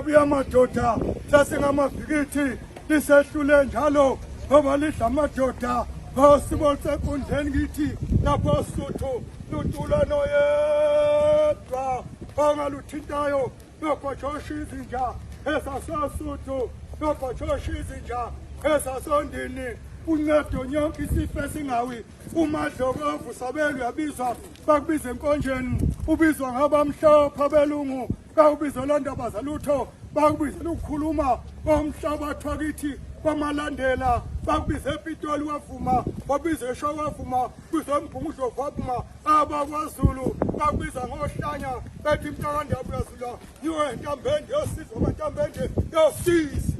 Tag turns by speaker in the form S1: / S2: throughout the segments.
S1: Iqembu yamadoda sasingamavikithi lisehlule njalo ngoba lidla amadoda ngosibona senkundleni kithi lapho Sotho lutula noyedwa ongaluthintayo nokhoshosha izinja esasosuthu nokhoshosha izinja esasondini uncedo nyonke isifo esingawi umadlokovu sabelu yabizwa bakubiza enkonjeni ubizwa ngabamhlophe abelungu kawubizwa londaba zalutho bakubiza ukukhuluma ngomhlabathi wakithi kwamalandela bakubiza ePitoli wavuma bakubiza eShowe wavuma kubiza eMgungudlo wavuma abakwaZulu bakubiza ngohlanya bethi Mntakandaba uyazula yiwe Ntambende yosizwe kwaNtambende yosisi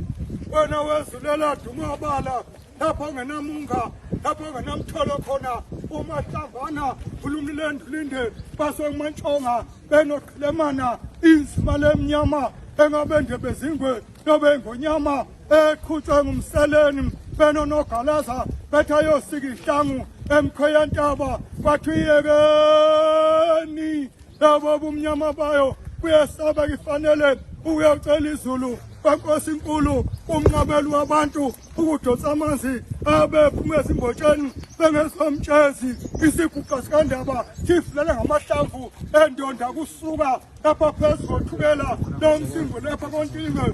S1: wena wezulela dumabala lapho ngenamunga lapho ngenamtholo khona uMahlambana ulumlendo linde basongmantshonga benoqhilemana inzima lemnyama engabende bezingwe nobe ngonyama eqhutshwe ngumseleni benonogalaza betha yosika ihlangu emkhoyantaba kwathi yekeni labo bumnyama bayo kuyesaba ifanele uyocela izulu bankosi inkulu umnqabeli wabantu ukudonsa amanzi abephuma ezimbotsheni bengesomtshezi isiguqa sikandaba sifulela ngamahlamvu endonda kusuka lapha phezulu kothukela nomsingo lapha kontinge